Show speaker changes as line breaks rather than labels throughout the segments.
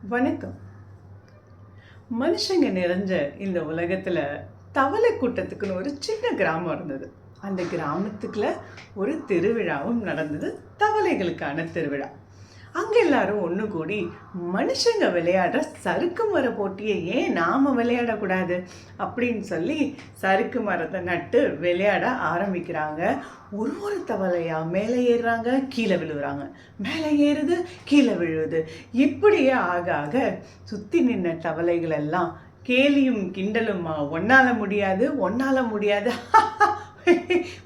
வணக்கம். மனுஷங்க நிறைஞ்ச இந்த உலகத்துல தவளை கூட்டத்துக்குன்னு ஒரு சின்ன கிராமம் இருந்தது. அந்த கிராமத்துக்குள்ள ஒரு திருவிழாவும் நடந்தது. தவளைகளுக்கான திருவிழா. அங்க எல்லாரும் ஒன்று கூடி மனுஷங்க விளையாடுற சறுக்கு மர போட்டியை ஏன் நாம விளையாடக்கூடாது அப்படின்னு சொல்லி சறுக்கு மரத்தை நட்டு விளையாட ஆரம்பிக்கிறாங்க. ஒரு தவளையா மேலே ஏறுறாங்க, கீழே விழுவுறாங்க, மேலே ஏறுது, கீழே விழுவுது. இப்படியே ஆக ஆக சுற்றி நின்ன தவளைகள் எல்லாம் கேலியும் கிண்டலுமா, ஒன்னால முடியாது ஒன்னால முடியாது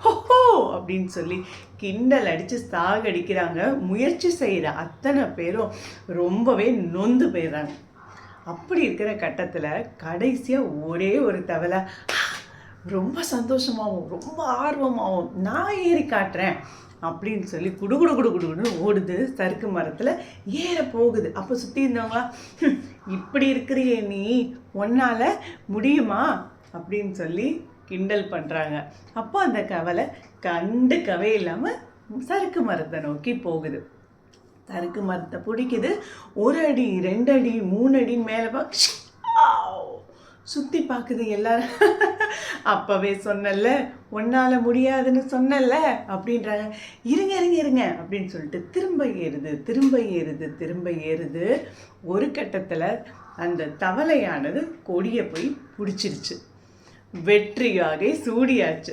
ஹோஹோ அப்படின்னு சொல்லி கிண்டல் அடித்து சாகடிக்கிறாங்க. முயற்சி செய்கிற அத்தனை பேரும் ரொம்பவே நொந்து போயிடுறாங்க. அப்படி இருக்கிற கட்டத்தில் கடைசியாக ஒரே ஒரு தவளை ரொம்ப சந்தோஷமாகவும் ரொம்ப ஆர்வமாகவும் நான் ஏறி காட்டுறேன் அப்படின்னு சொல்லி குடுகுடுன்னு ஓடுது. சறுக்கு மரத்தில் ஏற போகுது. அப்போ சுற்றி இருந்தவங்களா, இப்படி இருக்கிறியே நீ, ஒன்னால் முடியுமா அப்படின்னு சொல்லி கிண்டல் பண்ணுறாங்க. அப்போ அந்த கவலை கண்டுக்கவே இல்லாமல் சறுக்கு மரத்தை நோக்கி போகுது. சறுக்கு மரத்தை பிடிக்குது. 1 அடி 2 அடி 3 அடின்னு மேலே சுற்றி பார்க்குது எல்லாரும். அப்போவே சொன்னல, ஒன்னால் முடியாதுன்னு சொன்னல அப்படின்றாங்க. இருங்க அப்படின்னு சொல்லிட்டு திரும்ப ஏறுது. ஒரு கட்டத்தில் அந்த தவளையானது கொடியை போய் பிடிச்சிருச்சு. வெற்றியாக சூடியாச்சு.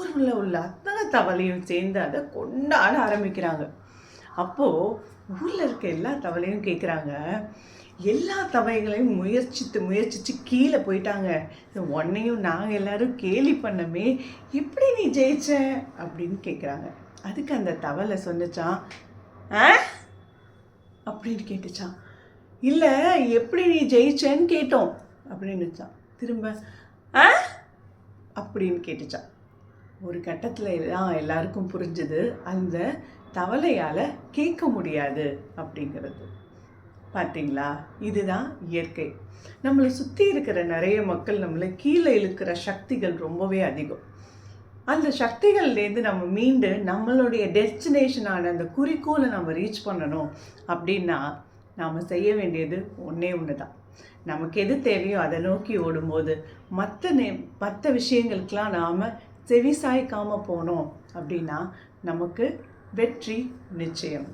ஊரில் உள்ள அத்தனை தவளையும் சேர்ந்து அதை கொண்டாட ஆரம்பிக்கிறாங்க. அப்போது ஊரில் இருக்க எல்லா தவளையும் கேட்குறாங்க, எல்லா தவளைகளையும் முயற்சித்து கீழே போயிட்டாங்க, உன்னையும் நாங்கள் எல்லாரும் கேலி பண்ணமே, எப்படி நீ ஜெயிச்ச அப்படின்னு கேட்குறாங்க. அதுக்கு அந்த தவளை சொன்னிச்சான், அப்படின்னு கேட்டுச்சான். இல்லை, எப்படி நீ ஜெயிச்சேன்னு கேட்டோம் அப்படின்னுச்சான். திரும்ப அப்படின்னு கேட்டுச்சான். ஒரு கட்டத்தில் எல்லாருக்கும் புரிஞ்சுது, அந்த தவளையால் கேட்க முடியாது அப்படிங்கிறது. பார்த்தீங்களா, இதுதான் இயற்கை. நம்மளை சுற்றி இருக்கிற நிறைய மக்கள் நம்மளை கீழே இழுக்கிற சக்திகள் ரொம்பவே அதிகம். அந்த சக்திகள்லேருந்து நம்ம மீண்டு நம்மளுடைய டெஸ்டினேஷனான அந்த குறிக்கோளை நம்ம ரீச் பண்ணணும் அப்படின்னா நாம் செய்ய வேண்டியது ஒன்று தான். நமக்கு எது தேவையோ அதை நோக்கி ஓடும்போது மற்ற விஷயங்களுக்கெலாம் நாம் செவி சாய்க்காமல் போனோம் அப்படின்னா நமக்கு வெற்றி நிச்சயம்.